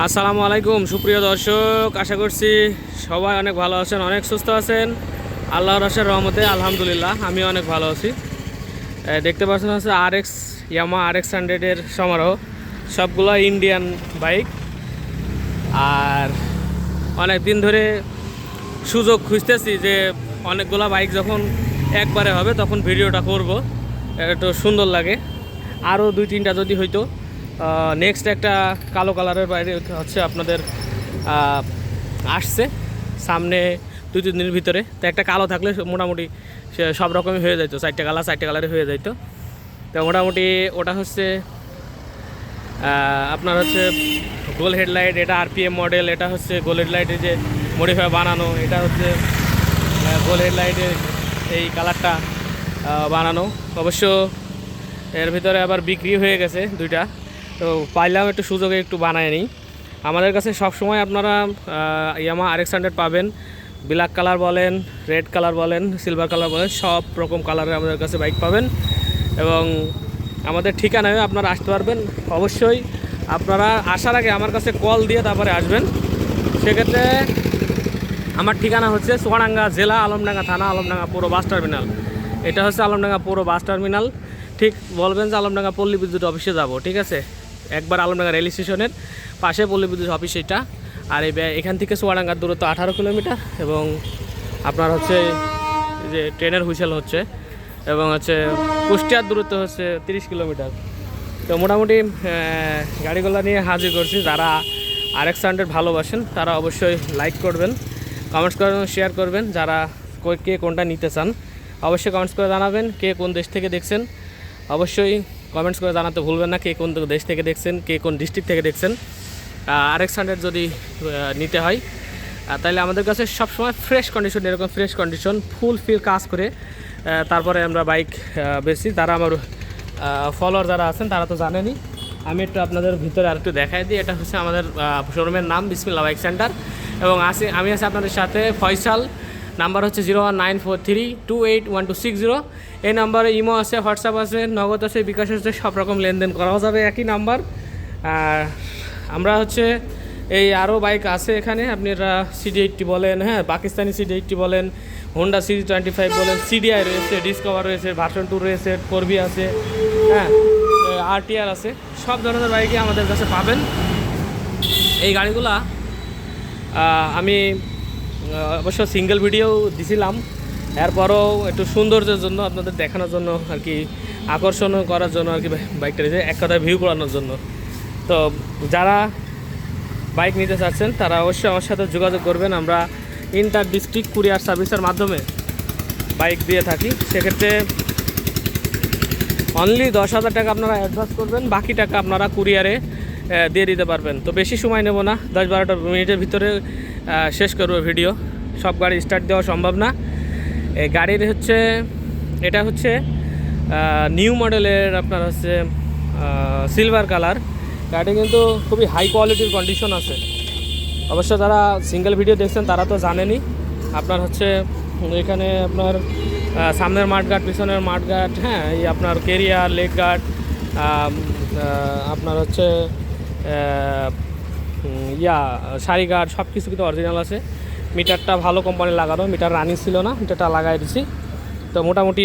আসসালামু আলাইকুম সুপ্রিয় দর্শক, আশা করছি সবাই অনেক ভালো আছেন, অনেক সুস্থ আছেন। আল্লাহর রহমতে রহমতে আলহামদুলিল্লাহ আমি অনেক ভালো আছি। দেখতে পাচ্ছেন হচ্ছে RX ইয়ামা RX 100-এর সমারোহ, সবগুলো ইন্ডিয়ান বাইক। আর অনেক দিন ধরে সুযোগ খুঁজতেছি যে অনেকগুলো বাইক যখন একবারে হবে তখন ভিডিওটা করব, একটু সুন্দর লাগে। আরও দুই তিনটা যদি হইতো। নেক্সট একটা কালো কালারের বাইরে হচ্ছে আপনাদের আসছে সামনে 2-3 দিনের ভিতরে। তো একটা কালো থাকলে মোটামুটি সে সব রকমই হয়ে যেত, চারটে কালারে হয়ে যেত। তো মোটামুটি ওটা হচ্ছে আপনার হচ্ছে গোল হেডলাইট, এটা RPM মডেল। এটা হচ্ছে গোল হেডলাইটের যে মডিফাই বানানো, এটা হচ্ছে গোল হেডলাইটের এই কালারটা বানানো। অবশ্য এর ভিতরে আবার বিক্রি হয়ে গেছে দুইটা, তো পাইলাম একটু সুযোগে একটু বানায় নিই। আমাদের কাছে সবসময় আপনারা ইয়ামা RX 100 পাবেন। ব্ল্যাক কালার বলেন, রেড কালার বলেন, সিলভার কালার বলেন, সব রকম কালারের আমাদের কাছে বাইক পাবেন। এবং আমাদের ঠিকানায় আপনারা আসতে পারবেন। অবশ্যই আপনারা আসার আগে আমার কাছে কল দিয়ে তারপরে আসবেন। সেক্ষেত্রে আমার ঠিকানা হচ্ছে চুয়াডাঙ্গা জেলা, আলমডাঙ্গা থানা, আলমডাঙ্গা পুরো বাস টার্মিনাল। এটা হচ্ছে আলমডাঙ্গা পুরো বাস টার্মিনাল। ঠিক বলবেন যে আলমডাঙ্গা পল্লী বিদ্যুৎ অফিসে যাব, ঠিক আছে? একবার আলমডাঙ্গা রেল স্টেশনের পাশে পল্লী বিদ্যুৎ অফিস এটা। আর এখান থেকে চুয়াডাঙ্গার দূরত্ব 18 কিলোমিটার। এবং আপনার হচ্ছে যে ট্রেনের হুইসেল হচ্ছে, এবং হচ্ছে কুষ্টিয়ার দূরত্ব হচ্ছে 30 কিলোমিটার। তো মোটামুটি গাড়িগুলো নিয়ে হাজির করছি। যারা RX 100 ভালোবাসেন তারা অবশ্যই লাইক করবেন, কমেন্টস করবেন, শেয়ার করবেন। যারা কে কোনটা নিতে চান অবশ্যই কমেন্টস করে জানাবেন। কে কোন দেশ থেকে দেখছেন অবশ্যই কমেন্টস করে জানাতে ভুলবেন না। কে কোন দেশ থেকে দেখছেন, কে কোন ডিস্ট্রিক্ট থেকে দেখছেন। RX 100 যদি নিতে হয় তাহলে আমাদের কাছে সবসময় ফ্রেশ কন্ডিশন, এরকম ফ্রেশ কন্ডিশন ফুল ফিল কাজ করে তারপরে আমরা বাইক বেশি। তারা আমার ফলোয়ার যারা আছেন তারা তো জানেনই। আমি একটু আপনাদের ভিতরে আর একটু দেখাই দিই। এটা হচ্ছে আমাদের শোরুমের নাম বিসমিল্লাহ বাইক সেন্টার। এবং আমি আছি আপনাদের সাথে ফয়সাল। নাম্বার হচ্ছে 01943281260। এই নাম্বারে ইমো আছে, হোয়াটসঅ্যাপ আছে, নগদ আছে, বিকাশ আছে, সব রকম লেনদেন করাও যাবে একই নাম্বার। আমরা হচ্ছে এই আরও বাইক আছে এখানে, আপনারা CD80 বলেন, হ্যাঁ পাকিস্তানি CD80 বলেন, হোন্ডা CZ25 বলেন, CDI রয়েছে, ডিসকভার রয়েছে, ভার্সন 2 রয়েছে, 4B আছে, হ্যাঁ RTR আছে। সব ধরনের বাইকই আমাদের কাছে পাবেন। এই গাড়িগুলা আমি অবশ্য সিঙ্গেল ভিডিও দিছিলাম, এরপরও একটু সৌন্দর্যের জন্য আপনাদের দেখানোর জন্য আর কি, আকর্ষণ করার জন্য আর কি বাইকটা নিয়েছে, এক কথায় ভিউ করানোর জন্য। তো যারা বাইক নিতে চাচ্ছেন তারা অবশ্যই আমার সাথে যোগাযোগ করবেন। আমরা ইন্টার ডিস্ট্রিক্ট কুরিয়ার সার্ভিসের মাধ্যমে বাইক দিয়ে থাকি। সেক্ষেত্রে অনলি 10,000 টাকা আপনারা অ্যাডভান্স করবেন, বাকি টাকা আপনারা কুরিয়ারে দিয়ে দিতে পারবেন। তো বেশি সময় নেব না, 10-12 মিনিটের ভিতরে শেষ করবো ভিডিও। সব গাড়ি স্টার্ট দেওয়া সম্ভব না। এই গাড়ির হচ্ছে এটা হচ্ছে নিউ মডেলের, আপনার হচ্ছে সিলভার কালার। গাড়ি কিন্তু খুবই হাই কোয়ালিটির কন্ডিশন আছে। অবশ্য যারা সিঙ্গেল ভিডিও দেখছেন তারা তো জানেনই। আপনার হচ্ছে এখানে আপনার সামনের মাঠগার্ড, পিছনের মাঠগার্ড, হ্যাঁ এই আপনার কেরিয়ার, লেগ গার্ড, আপনার হচ্ছে সারি গার্ড, সব কিছু কিন্তু অরিজিনাল আছে। মিটারটা ভালো কোম্পানির লাগানো, মিটার রানিং ছিল না, মিটারটা লাগাই দিছি। তো মোটামুটি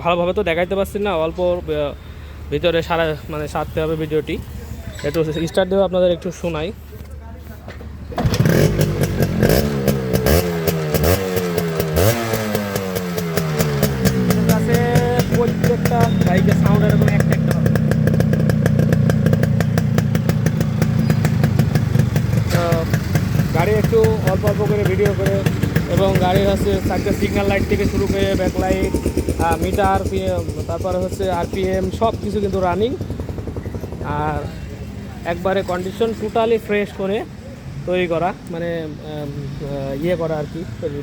ভালোভাবে তো দেখাইতে পারছি না, অল্প ভিতরে সারতে হবে ভিডিওটি। একটু স্টার্ট দেবো, আপনাদের একটু শোনাই। প্রত্যেকটা বাইকের সাউন্ড এরকম একটা হবে। তো গাড়ি একটু অল্প অল্প করে ভিডিও করে, এবং গাড়ির হচ্ছে চারটে সিগন্যাল লাইট থেকে শুরু করে ব্যাকলাইট, মিটার, তারপরে হচ্ছে RPM সব কিছু কিন্তু রানিং। আর একবারে কন্ডিশন টোটালি ফ্রেশ করে তৈরি করা, মানে করা আর কি।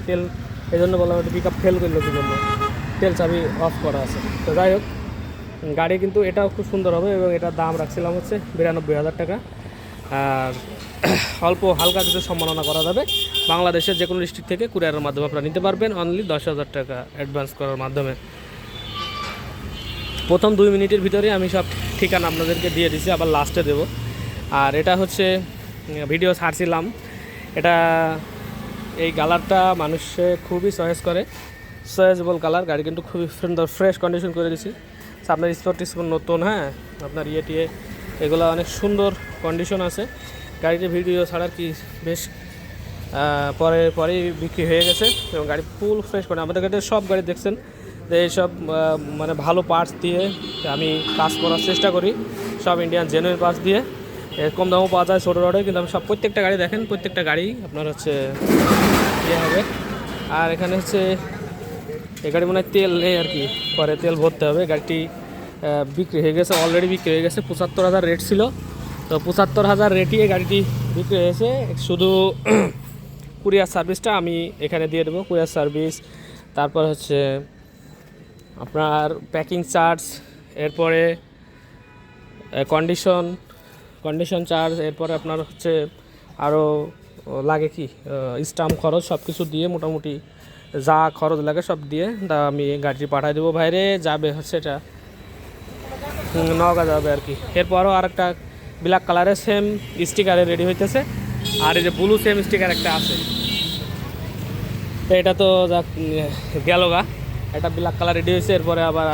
তেল এই জন্য বললাম, একটু পিক আপ ফেল করলো কি জন্য, তেল চাবি অফ করা আছে। তো যাই হোক, গাড়ি কিন্তু এটাও খুব সুন্দর হবে। এবং এটার দাম রাখছিলাম হচ্ছে 92,000 টাকা। আর অল্প হালকা কিছু সম্মাননা করা যাবে। বাংলাদেশের যে কোনো ডিস্ট্রিক্ট থেকে কুরিয়ারের মাধ্যমে আপনারা নিতে পারবেন অনলি 10,000 টাকা অ্যাডভান্স করার মাধ্যমে। প্রথম 2 মিনিটের ভিতরে আমি সব ঠিকানা আপনাদেরকে দিয়ে দিছি, আবার লাস্টে দেব। আর এটা হচ্ছে ভিডিও ছাড়ছিলাম। এটা এই কালারটা মানুষে খুবই চয়েস করে, চয়েসেবল কালার। গাড়ি কিন্তু খুবই সুন্দর ফ্রেশ কন্ডিশন করে দিছি। আপনার স্পট নতুন, হ্যাঁ আপনার টিয়ে এগুলো অনেক সুন্দর কন্ডিশন আছে। গাড়িতে ভিডিও ছাড়ার কি বেশ পরেই বিক্রি হয়ে গেছে এবং গাড়ি ফুল ফ্রেশ করে। আমাদের গাড়িতে সব গাড়ি দেখছেন যে এইসব মানে ভালো পার্টস দিয়ে আমি কাজ করার চেষ্টা করি, সব ইন্ডিয়ান জেনুইন পার্টস দিয়ে। কম দামও পাওয়া যায় ছোটো রোডে, কিন্তু আমি প্রত্যেকটা গাড়ি দেখেন, প্রত্যেকটা গাড়ি আপনার হচ্ছে ইয়ে হবে। আর এখানে হচ্ছে এই গাড়ি মনে হয় তেল নেই আর কি, পরে তেল ভরতে হবে। গাড়িটি বিক্রি হয়ে গেছে, অলরেডি বিক্রি হয়ে গেছে। ৭৫,০০০ রেট ছিল, তো ৭৫,০০০ রেটই গাড়িটি বিক্রি হয়েছে। শুধু কুরিয়ার সার্ভিসটা আমি এখানে দিয়ে দেবো, কুরিয়ার সার্ভিস, তারপর হচ্ছে আপনার প্যাকিং চার্জ, এরপরে কন্ডিশন চার্জ, এরপরে আপনার হচ্ছে আরও লাগে কি স্টাম্প খরচ, সব কিছু দিয়ে মোটামুটি যা খরচ লাগে সব দিয়ে আমি গাড়িটি পাঠিয়ে দেবো। বাইরে যাবে হচ্ছে এটা নওগাঁ যাবে আর কি। এরপরও আরেকটা ব্ল্যাক কালারের সেম স্টিকারে রেডি হইতেছে, আর এই যে ব্লু সেম স্টিকার একটা আছে, এটা তো গেল গা। একটা ব্ল্যাক কালার রেডি হয়েছে। এরপরে আবার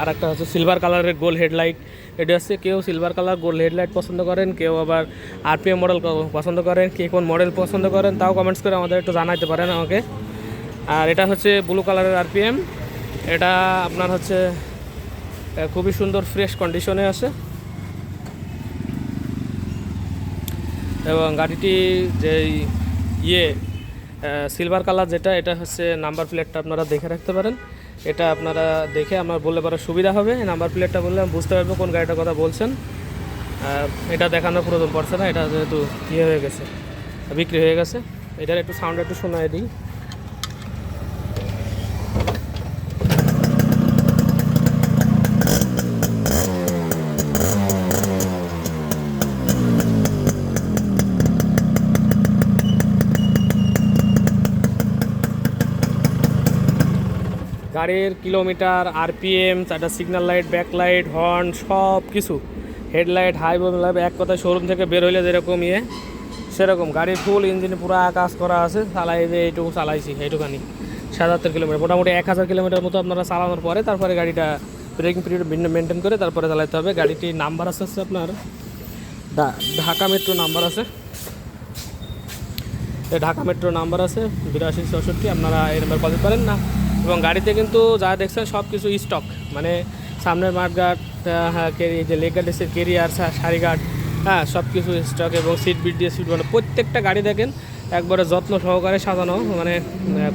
আরেকটা হচ্ছে সিলভার কালারের গোল হেডলাইট রেডি হচ্ছে। কেউ সিলভার কালার গোল হেডলাইট পছন্দ করেন, কেউ আবার আরপিএম মডেল পছন্দ করেন, কে কোন মডেল পছন্দ করেন তাও কমেন্টস করে আমাদের একটু জানাইতে পারেন আমাকে। আর এটা হচ্ছে ব্লু কালারের আরপিএম, এটা আপনার হচ্ছে খুবই সুন্দর ফ্রেশ কন্ডিশনে আছে। এবং গাড়িটি যে সিলভার কালার যেটা, এটা হচ্ছে নাম্বার প্লেটটা আপনারা দেখে রাখতে পারেন। এটা আপনারা দেখে আমার বললে পরে সুবিধা হবে। নাম্বার প্লেটটা বললে আমি বুঝতে পারবো কোন গাড়িটার কথা বলছেন। এটা দেখানোর প্রয়োজন পড়ছে না, এটা যেহেতু হয়ে গেছে, বিক্রি হয়ে গেছে। এটার একটু সাউন্ড একটু শোনায় দিই। গাড়ির কিলোমিটার, আরপিএম, চারটা signal light, back light, horn, সব কিছু, হেডলাইট, হাই লাইট, এক কথায় শোরুম থেকে বের হইলে যেরকম সেরকম। গাড়ির ফুল ইঞ্জিনে পুরো কাজ করা আছে। চালাই যে এইটুকু চালাইছি, এইটুখানি ৭৭ কিলোমিটার, মোটামুটি ১,০০০ কিলোমিটার মতো আপনারা চালানোর পরে তারপরে গাড়িটা ব্রেকিং পিরিয়ড মেনটেন করে তারপরে চালাতে হবে। গাড়িটির নাম্বার আছে আপনার ঢাকা মেট্রো নাম্বার আছে, ঢাকা মেট্রো নাম্বার আছে ৮২৬৬। আপনারা এই নাম্বার কল দিতে পারেন না। এবং গাড়িতে কিন্তু যা দেখছেন সব কিছু স্টক, মানে সামনের মাঠগার্ড, হ্যাঁ যে লেগ গার্ড এসে কেরিয়ার, সারি গার্ড, হ্যাঁ সব কিছু স্টক। এবং সিট বিট দিয়ে সিট, মানে প্রত্যেকটা গাড়ি দেখেন একবারে যত্ন সহকারে সাজানো, মানে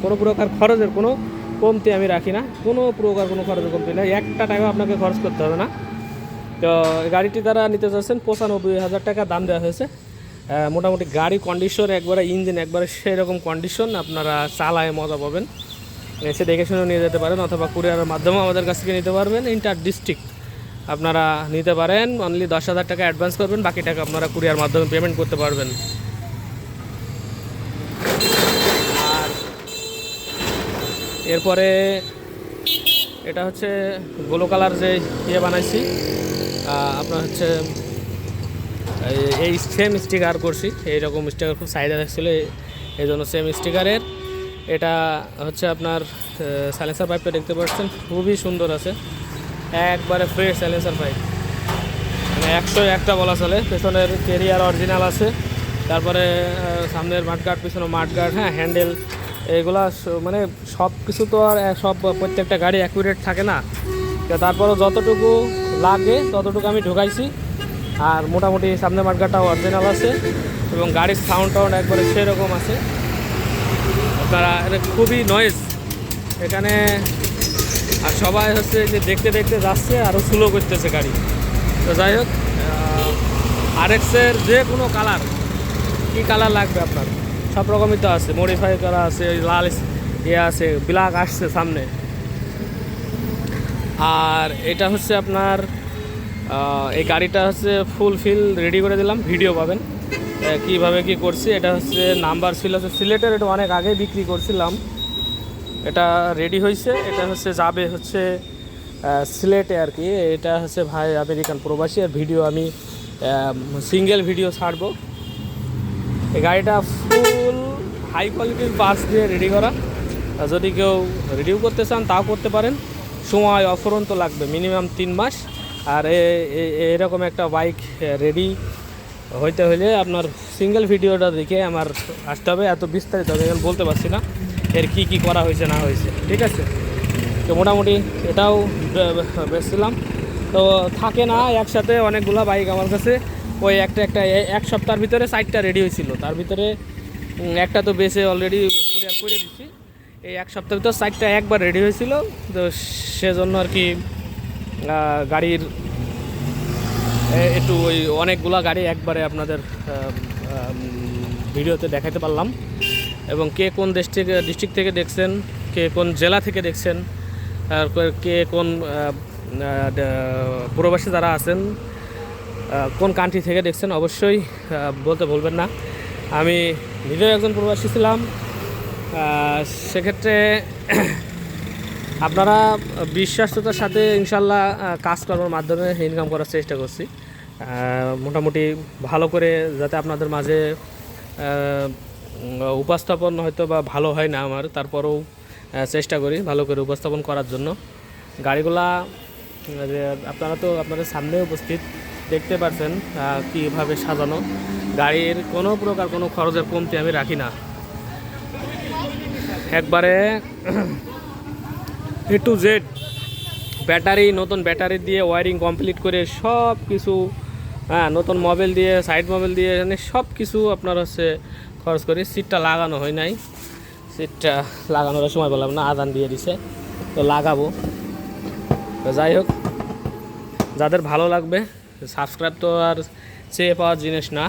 কোনো প্রকার খরচের কোনো কমতি আমি রাখি না, কোনো প্রকার কোনো খরচের কমতি না, একটা টাকা আপনাকে খরচ করতে হবে না। তো গাড়িটি তারা নিতে চাচ্ছেন ৯৫,০০০ টাকা দাম দেওয়া হয়েছে। মোটামুটি গাড়ি কন্ডিশন একবারে, ইঞ্জিন একবারে সেরকম কন্ডিশন, আপনারা চালায় মজা পাবেন। এসে দেখে শুনে নিয়ে যেতে পারেন, অথবা কুরিয়ারের মাধ্যমেও আমাদের কাছ থেকে নিতে পারবেন। ইন্টার ডিস্ট্রিক্ট আপনারা নিতে পারেন। অনলি ১০,০০০ টাকা অ্যাডভান্স করবেন, বাকি টাকা আপনারা কুরিয়ার মাধ্যমে পেমেন্ট করতে পারবেন। আর এরপরে এটা হচ্ছে ব্লু কালার যে বানাইছি, আপনার হচ্ছে এই সেম স্টিকার করছি, এইরকম স্টিকার খুব সাইডে দেখছিল, এই জন্য সেম স্টিকারের। এটা হচ্ছে আপনার সাইলেন্সার পাইপটা দেখতে পাচ্ছেন, খুবই সুন্দর আছে, একবারে ফ্রেশ সাইলেন্সার পাইপ, মানে ১০১টা বলা চলে। পেছনের কেরিয়ার অরিজিনাল আছে, তারপরে সামনের মাঠগার্ড, পিছনে মাঠগার্ড, হ্যাঁ হ্যান্ডেল, এইগুলা মানে সব কিছু তো আর সব প্রত্যেকটা গাড়ি অ্যাকুরেট থাকে না, তো তারপরেও যতটুকু লাগে ততটুকু আমি ঢোকাইছি। আর মোটামুটি সামনের মাঠগার্ডটাও অরিজিনাল আছে এবং গাড়ির সাউন্ড একবারে সেরকম আছে। আপনারা এটা খুবই নয়েজ এখানে, আর সবাই হচ্ছে যে দেখতে দেখতে যাচ্ছে, আরও স্লো করতেছে গাড়ি। তো যাই হোক, আরএক্সের যে কোনো কালার, কী কালার লাগবে আপনার সব রকমই তো আছে, মডিফাই করা আছে, লাল আছে, ব্ল্যাক আসছে সামনে। আর এটা হচ্ছে আপনার এই গাড়িটা হচ্ছে ফুলফিল রেডি করে দিলাম, ভিডিও পাবেন কীভাবে কি করছি। এটা হচ্ছে নাম্বার ছিল হচ্ছে সিলেটের, এটা অনেক আগে বিক্রি করছিলাম, এটা রেডি হয়েছে। এটা হচ্ছে যাবে হচ্ছে সিলেটে আর কি। এটা হচ্ছে ভাই আমেরিকান প্রবাসী, আর ভিডিও আমি সিঙ্গেল ভিডিও ছাড়বো, এই গাড়িটা ফুল হাই কোয়ালিটির পার্টস দিয়ে রেডি করা। যদি কেউ রিডিউ করতে চান তাও করতে পারেন, সময় অফুরন্ত লাগবে মিনিমাম 3 মাস। আর এরকম একটা বাইক রেডি হইতে হলে আপনার সিঙ্গেল ভিডিওটা দেখে আমার আসতে হবে, এত বিস্তারিত এখন বলতে পারছি না এর কি করা হয়েছে না হয়েছে, ঠিক আছে। তো মোটামুটি এটাও বেচছিলাম। তো থাকে না একসাথে অনেকগুলো বাইক আমার কাছে, ওই একটা এক সপ্তাহের ভিতরে 4টা রেডি হয়েছিল, তার ভিতরে একটা তো বেচে অলরেডি কুরিয়ার করে দিচ্ছি। এই এক সপ্তাহের ভিতর 4টা একবার রেডি হয়েছিল, তো সেজন্য আর কি গাড়ির একটু ওই অনেকগুলা গাড়ি একবারে আপনাদের ভিডিওতে দেখাতে পারলাম। এবং কে কোন ডিস্ট্রিক্ট থেকে দেখছেন, কে কোন জেলা থেকে দেখছেন, আর কে কোন প্রবাসী যারা আছেন কোন কান্ট্রি থেকে দেখছেন অবশ্যই বলতে ভুলবেন না। আমি নিজেও একজন প্রবাসী ছিলাম, সেক্ষেত্রে আপনারা বিশ্বাসতার সাথে ইনশাল্লাহ কাজকর্মের মাধ্যমে ইনকাম করার চেষ্টা করছি। মোটামুটি ভালো করে যাতে আপনাদের মাঝে উপস্থাপন হয়তো বা ভালো হয় না আমার, তারপরেও চেষ্টা করি ভালো করে উপস্থাপন করার জন্য। গাড়িগুলা আপনারা তো আপনাদের সামনে উপস্থিত দেখতে পাচ্ছেন কীভাবে সাজানো। গাড়ির কোনো প্রকার কোনো খরচের কমতি আমি রাখি না, একবারে A to Z ব্যাটারি, নতুন ব্যাটারি দিয়ে ওয়ারিং কমপ্লিট করে সব কিছু, নতুন মোবাইল দিয়ে সাইড মোবাইল দিয়ে এখানে সব কিছু আপনার হচ্ছে খরচ করি। সিটটা লাগানো হয় নাই, সিটটা লাগানোর সময় বললাম না, আদান দিয়ে দিছে, তো লাগাবো। তো যাই হোক, যাদের ভালো লাগবে, সাবস্ক্রাইব তো আর চেয়ে পাওয়ার জিনিস না,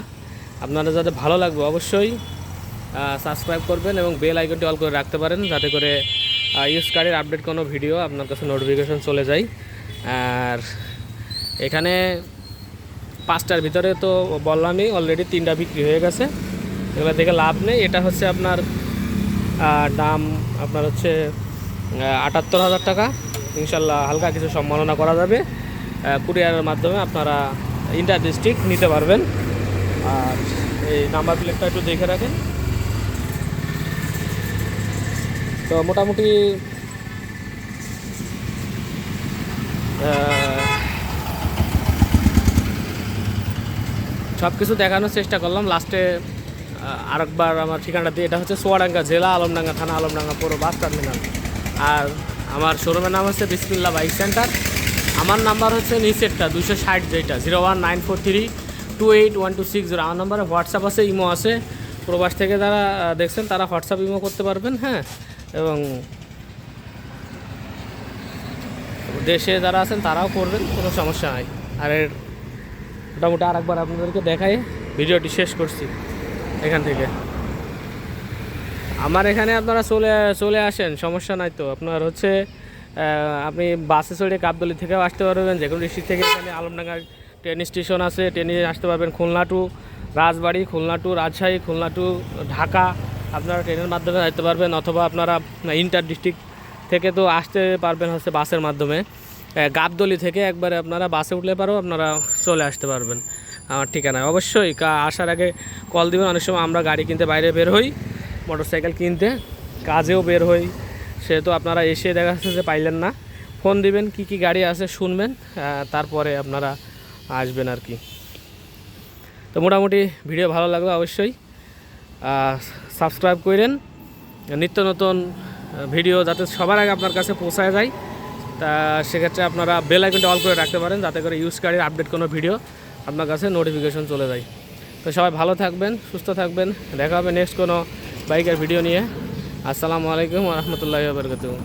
আপনারা যাদের ভালো লাগবে অবশ্যই সাবস্ক্রাইব করবেন এবং বেল আইকনটি অল করে রাখতে পারেন, যাতে করে ইউজ গাড়ির আপডেট কোনো ভিডিও আপনার কাছে নোটিফিকেশন চলে যায়। আর এখানে 5টার ভিতরে তো বললামই অলরেডি 3টা বিক্রি হয়ে গেছে, এগুলো দেখে লাভ নেই। এটা হচ্ছে আপনার দাম আপনার হচ্ছে 78,000 টাকা। ইনশাল্লাহ হালকা কিছু সম্মাননা করা যাবে, কুরিয়ারের মাধ্যমে আপনারা ইন্টার ডিস্ট্রিক্ট নিতে পারবেন। আর এই নাম্বার প্লেটটা একটু দেখে রাখেন। তো মোটামুটি সব কিছু দেখানোর চেষ্টা করলাম। লাস্টে আরেকবার আমার ঠিকানাটা দিয়ে, এটা হচ্ছে চুয়াডাঙ্গা জেলা, আলমডাঙ্গা থানা, আলমডাঙ্গা পৌর বাস টার্মিনাল। আর আমার শোরুমের নাম হচ্ছে বিসমিল্লাহ বাইক সেন্টার। আমার নাম্বার হচ্ছে নিচেরটা 260, যেটা 01943281260। আমার নাম্বারে হোয়াটসঅ্যাপ আছে, ইমো আছে। প্রবাস থেকে যারা দেখছেন তারা হোয়াটসঅ্যাপ ইমো করতে পারবেন, হ্যাঁ। এবং দেশে যারা আছেন তারাও করবেন, কোনো সমস্যা নাই। আর এর মোটামুটি আরেকবার আপনাদেরকে দেখাই ভিডিওটি শেষ করছি। এখান থেকে আমার এখানে আপনারা চলে আসেন, সমস্যা নাই। তো আপনার হচ্ছে আপনি বাসে চড়ে গাবতলী থেকেও আসতে পারবেন, যে কোনো ডিস্ট্রিক্ট থেকে। এখানে আলমডাঙ্গা ট্রেন স্টেশন আছে, ট্রেনে আসতে পারবেন। খুলনা টু রাজবাড়ি, খুলনা টু রাজশাহী, খুলনা টু ঢাকা আপনারা ট্রেনের মাধ্যমে যেতে পারবেন, অথবা আপনারা ইন্টার ডিস্ট্রিক্ট থেকে তো আসতে পারবেন হচ্ছে বাসের মাধ্যমে। গাবতলী থেকে একবারে আপনারা বাসে উঠলে পারো, আপনারা চলে আসতে পারবেন আমার ঠিকানায়। অবশ্যই আসার আগে কল দিবেন। অনেক সময় আমরা গাড়ি কিনতে বাইরে বের হই, মোটরসাইকেল কিনতে কাজেও বের হই, সেহেতু আপনারা এসে দেখা যাচ্ছে যে পাইলেন না, ফোন দিবেন, কি গাড়ি আছে শুনবেন, তারপরে আপনারা আসবেন আর কি। তো মোটামুটি ভিডিও ভালো লাগবে অবশ্যই সাবস্ক্রাইব করেন, নিত্য নতুন ভিডিও যাতে সবার আগে আপনার কাছে পৌঁছায় যায়। তা সেক্ষেত্রে আপনারা বেল আইকনটা অল করে রাখতে পারেন, যাতে করে ইউজ গাড়ির আপডেট কোনো ভিডিও আপনার কাছে নোটিফিকেশন চলে যায়। তো সবাই ভালো থাকবেন, সুস্থ থাকবেন, দেখা হবে নেক্সট কোনো বাইকের ভিডিও নিয়ে। আসসালামু আলাইকুম ওয়া রাহমাতুল্লাহি ওয়া বারাকাতুহু।